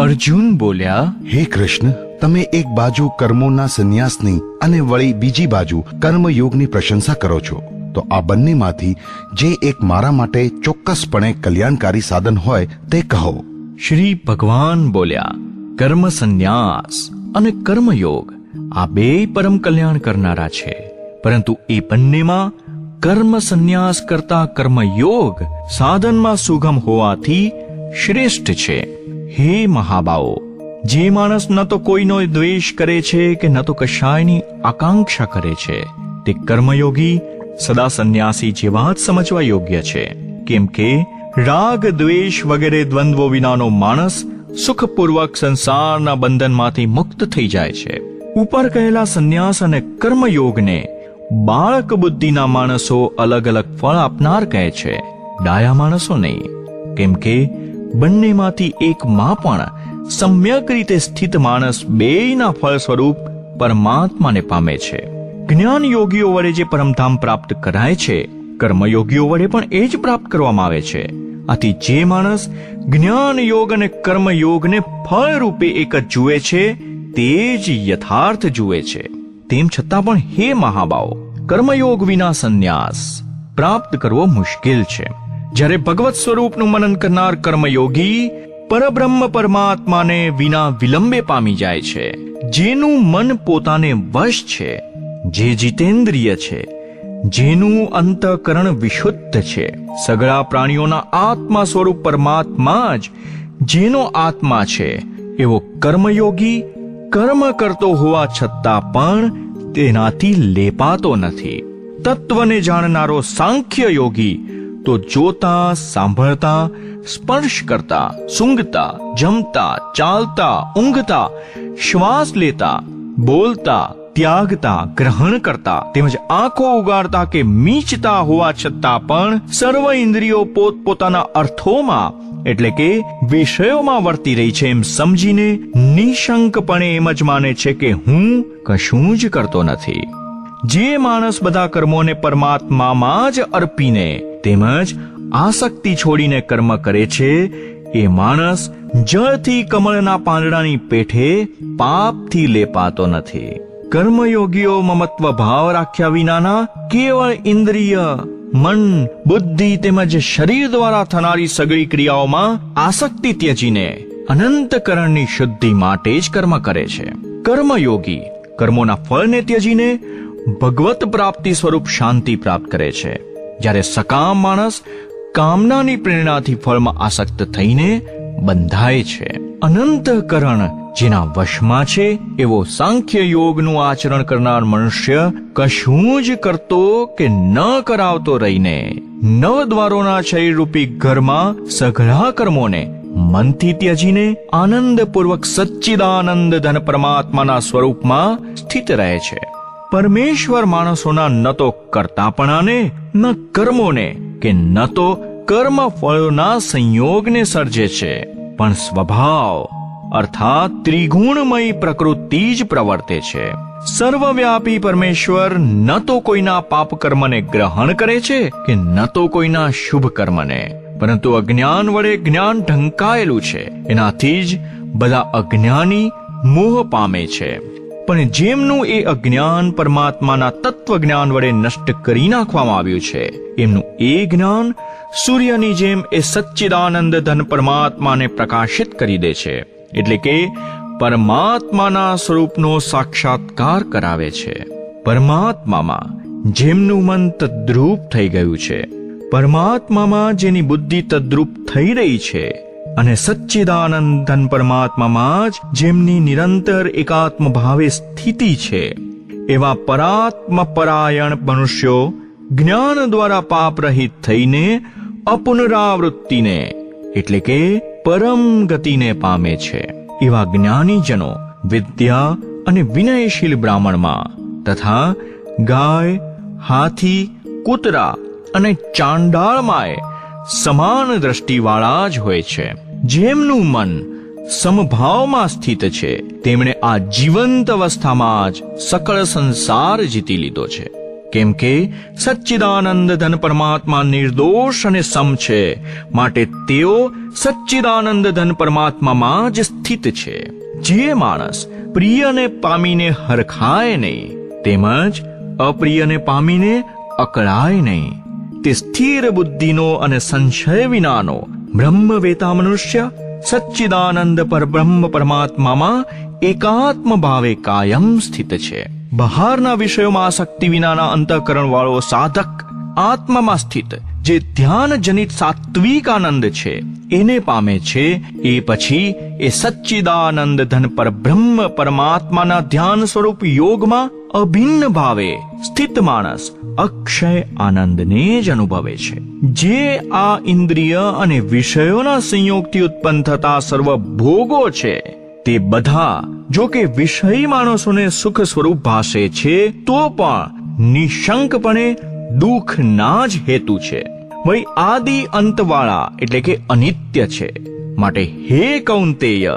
અર્જુન બોલ્યા, હે કૃષ્ણ, તમે એક બાજુ કર્મોના સંન્યાસની અને વળી બીજી બાજુ કર્મયોગની પ્રશંસા કરો છો, તો આ બંનેમાંથી જે એક મારા માટે ચોક્કસપણે કલ્યાણકારી સાધન હોય તે કહો. શ્રી ભગવાન બોલ્યા, કર્મ સંન્યાસ અને કર્મયોગ આ બે પરમ કલ્યાણ કરનારા છે, પરંતુ એ બંનેમાં કર્મ સંન્યાસ કરતા કર્મયોગ સાધનમાં સુગમ હોવાથી શ્રેષ્ઠ છે. હે મહાબાઓ, જે માણસ ન તો કોઈનો દ્વેષ કરે છે કે ન તો કશાયની આકાંક્ષા કરે છે, તે કર્મયોગી સદા સંન્યાસી જેવા જ સમજવા યોગ્ય છે. કેમ કે રાગ દ્વેષ વગેરે દ્વંદ્વો વિનાનો માણસ સુખપૂર્વક સંસારના બંધનમાંથી મુક્ત થઈ જાય છે. ઉપર કહેલા સંન્યાસ અને કર્મયોગને બાળક બુદ્ધિના માણસો અલગ અલગ ફળ આપનાર કહે છે, ડાયા માણસો નહીં. કેમ કે બંનેમાંથી એકમાં પણ સમ્યક રીતે સ્થિત માણસ બેયના ફળ સ્વરૂપ પરમાત્માને પામે છે. જ્ઞાન યોગીઓ વડે જે પરમધામ પ્રાપ્ત કરાય છે, કર્મયોગીઓ વડે પણ એ જ પ્રાપ્ત કરવામાં આવે છે. આથી જે માણસ જ્ઞાન યોગ અને કર્મયોગને ફળ રૂપે એક જ જુએ છે, તે જ યથાર્થ જુએ છે. તેમ છતાં પણ હે મહાબાઓ, કર્મયોગ વિના સંન્યાસ પ્રાપ્ત કરવો મુશ્કેલ છે. જ્યારે ભગવત સ્વરૂપનું મનન કરનાર કર્મયોગી પરબ્રહ્મ પરમાત્માને વિના વિલંબે પામી જાય છે, જેનું મન પોતાને વશ છે, જે જીતેન્દ્રિય છે, જેનું અંતઃકરણ વિશુદ્ધ છે, સગળા પ્રાણીઓના આત્મા સ્વરૂપ પરમાત્મા જ જેનો આત્મા છે, એવો કર્મયોગી કર્મ કરતો હોવા છતાં પણ તેનાથી લેપાતો નથી. તત્વને જાણનારો સાંખ્ય યોગી તો જોતા, સાંભળતા, સ્પર્શ કરતા, સૂંઘતા, જમતા, ચાલતા, ઊંઘતા, શ્વાસ લેતા, બોલતા, ત્યાગતા, ગ્રહણ કરતા, તેમજ આંખો ઉગાડતા કે મીચતા હોવા છતાં પણ સર્વ ઇન્દ્રિયો પોતપોતાના અર્થોમાં એટલે કે વિષયોમાં વર્તી રહી છે એમ સમજીને નિશંકપણે એમ જ માને છે કે હું કશું જ કરતો નથી. જે માણસ બધા કર્મોને પરમાત્મામાં જ અર્પીને તેમજ આસક્તિ છોડીને કર્મ કરે છે, એ માણસ જળથી કમળના પાંદડાની પેઠે પાપથી લેપાતો નથી. કર્મયોગીઓ મમત્વ ભાવ રાખ્યા વિનાના કેવળ ઇન્દ્રિય, મન, બુદ્ધિ તેમજ શરીર દ્વારા થનારી સગળી ક્રિયાઓમાં આસક્તિ ત્યજીને અનંતકરણની શુદ્ધિ માટે જ કર્મ કરે છે. કર્મયોગી કર્મોના ફળને ત્યજીને ભગવત પ્રાપ્તિ સ્વરૂપ શાંતિ પ્રાપ્ત કરે છે. જ્યારે સકામ માણસ કામનાની પ્રેરણાથી ફળમાં આસક્ત થઈને બંધાય છે. અનંતકરણ જેના વશમાં છે, એવો સાંખ્ય યોગનું આચરણ કરનાર મનુષ્ય કશું જ કરતો કે ન કરાવતો રહીને નવદ્વારોના શરીરરૂપી ઘરમાં સઘળા કર્મોને મનથી ત્યજીને આનંદપૂર્વક સચ્ચિદાનંદ ધન પરમાત્માના સ્વરૂપમાં સ્થિત રહે છે. પરમેશ્વર માણસોના ન તો કર્તાપણાને, ન કર્મોને કે ન તો કર્મ ફળોના સંયોગને સર્જે છે, પણ સ્વભાવ અર્થાત ત્રિગુણમય પ્રકૃતિ જ પ્રવર્તે છે. સર્વવ્યાપી પરમેશ્વર ન તો કોઈના પાપ કર્મને ગ્રહણ કરે છે કે ન તો કોઈના શુભ કર્મને, પરંતુ અજ્ઞાન વડે જ્ઞાન ઢંકાયેલું છે, એનાથી જ બધા અજ્ઞાની મોહ પામે છે. પણ જેમનું એ અજ્ઞાન પરમાત્માના તત્વજ્ઞાન વડે નષ્ટ કરી નાખવામાં આવ્યું છે, એમનું એ જ્ઞાન સૂર્યની જેમ એ સચ્ચિદાનંદ ધન પરમાત્માને પ્રકાશિત કરી દે છે, એટલે કે પરમાત્માના સ્વરૂપનો સાક્ષાત્કાર કરાવે છે. પરમાત્મામાં જેમનું મન તદ્રુપ થઈ ગયું છે, પરમાત્મામાં જેની બુદ્ધિ તદ્રુપ થઈ રહી છે, અને સચ્ચિદાનંદ ધન પરમાત્મામાં જ જેમની નિરંતર એકાત્મ ભાવે સ્થિતિ છે, એવા પરાત્મ પરાયણ મનુષ્યો જ્ઞાન દ્વારા પાપ રહિત થઈને અપુનરાવૃત્તિને એટલે કે પરમ ગતિને પામે છે. એવા જ્ઞાનીજનો વિદ્યા અને વિનયશીલ બ્રાહ્મણમાં તથા ગાય, હાથી, કૂતરા અને ચાંડાળમાંય સમાન દ્રષ્ટિવાળા જ હોય છે. જેમનું મન સમભાવમાં સ્થિત છે, તેમણે આ જીવંત અવસ્થામાં જ સકળ સંસાર જીતી લીધો છે. કેમ કે સચ્ચિદાનંદ ધન પરમાત્મા નિર્દોષ અને સમ છે, માટે તેઓ સચ્ચિદાનંદ ધન પરમાત્મામાં જ સ્થિત છે. જે માણસ પ્રિયને પામીને હરખાય નહીં, તેમજ અપ્રિયને પામીને અકળાય નહીં, તે સ્થિર બુદ્ધિનો અને સંશય વિનાનો બ્રહ્મવેતા મનુષ્ય સચ્ચિદાનંદ પરબ્રહ્મ પરમાત્મામાં એકાત્મ ભાવે કાયમ સ્થિત છે. બહારના વિષયોમાં આસક્તિ વિનાના અંતઃકરણ વાળો સાધક આત્મામાં સ્થિત જે ધ્યાન જનિત સાત્વિક આનંદ છે એને પામે છે. એ પછી એ સચ્ચિદાનંદ ધન પરબ્રહ્મ પરમાત્માના ધ્યાન સ્વરૂપ યોગમાં અભિન્ન ભાવે સ્થિત માણસ અક્ષય આનંદને જ અનુભવે છે. જે આ ઇન્દ્રિય અને વિષયોના સંયોગથી ઉત્પન્ન થતા સર્વ ભોગો છે તે બધા જો કે વિષયી માણસોને સુખ સ્વરૂપ ભાસે છે, તો પણ નિશંકપણે દુઃખના જ હેતુ છે. વળી આદિ અંતવાળા એટલે કે અનિત્ય છે. માટે હે કૌંતેય,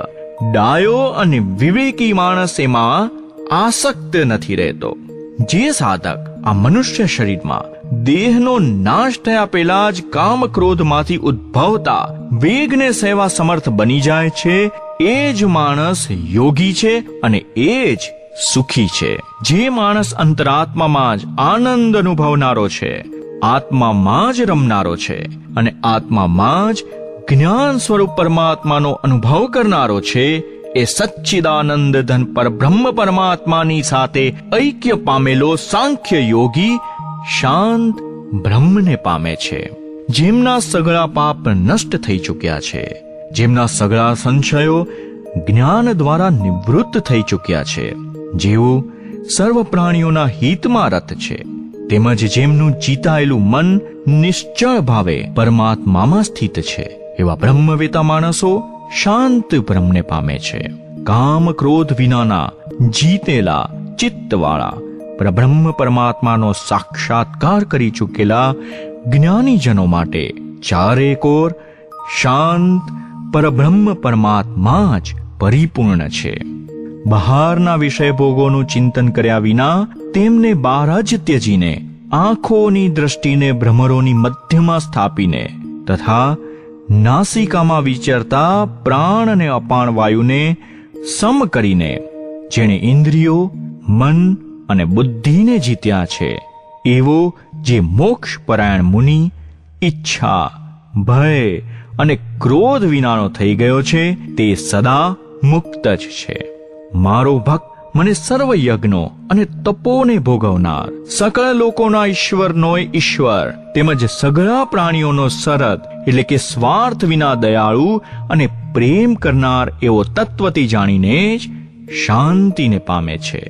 ડાયો અને વિવેકી માણસ એમાં આસક્ત નથી રહેતો. જે સાધક આ મનુષ્ય શરીરમાં દેહનો નાશ થયા પહેલા જ કામ ક્રોધમાંથી ઉદ્ભવતા વેગને સેવા સમર્થ બની જાય છે, એ જ માણસ યોગી છે અને એ જ સુખી છે. જે માણસ અંતરાત્મામાં જ આનંદ અનુભવનારો છે, આત્મામાં જ રમનારો છે અને આત્મામાં જ જ્ઞાન સ્વરૂપ પરમાત્માનો અનુભવ કરનારો છે, એ સચ્ચિદાનંદ ધન પરબ્રહ્મ પરમાત્માની સાથે ઐક્ય પામેલો સાંખ્ય યોગી શાંત બ્રહ્મને પામે છે. જેમના સગળા પાપ નષ્ટ થઈ ચૂક્યા છે, જેમના સગળા સંશયો જ્ઞાન દ્વારા નિવૃત્ત થઈ ચૂક્યા છે, જેઓ સર્વ પ્રાણીઓના હિતમાં રત છે, તેમજ જેમનું જીતાયેલું મન નિશ્ચળ ભાવે પરમાત્મામાં સ્થિત છે, એવા બ્રહ્મવેતા માણસો શાંત બ્રહ્મને પામે છે. કામ ક્રોધ વિનાના જીતેલા ચિત્તવાળા પરબ્રહ્મ પરમાત્માનો સાક્ષાત્કાર કરી ચૂકેલા જ્ઞાનીજનો માટે ચારે કોર શાંત પરબ્રહ્મ પરમાત્મા જ પરિપૂર્ણ છે. બહારના વિષય ભોગોનું ચિંતન કર્યા વિના તેમને બહાર જ ત્યજીને આંખોની દ્રષ્ટિને ભ્રમરોની મધ્યમાં સ્થાપીને તથા નાસિકામાં વિચરતા પ્રાણ અને અપાન વાયુને સમ કરીને જેણે ઇન્દ્રિયો, મન અને બુદ્ધિને જીત્યા છે, એવો જે મોક્ષ પરાયણ મુનિ ઈચ્છા, ભય અને ક્રોધ વિનાનો થઈ ગયો છે, તે સદા મુક્ત જ છે. મારો ભક્ત મને સર્વ યજ્ઞો અને તપોને ભોગવનાર, સકળ લોકોના ઈશ્વરનો ઈશ્વર તેમજ સગળા પ્રાણીઓનો સરદ એટલે કે સ્વાર્થ વિના દયાળુ અને પ્રેમ કરનાર એવો તત્વથી જાણીને જ શાંતિને પામે છે.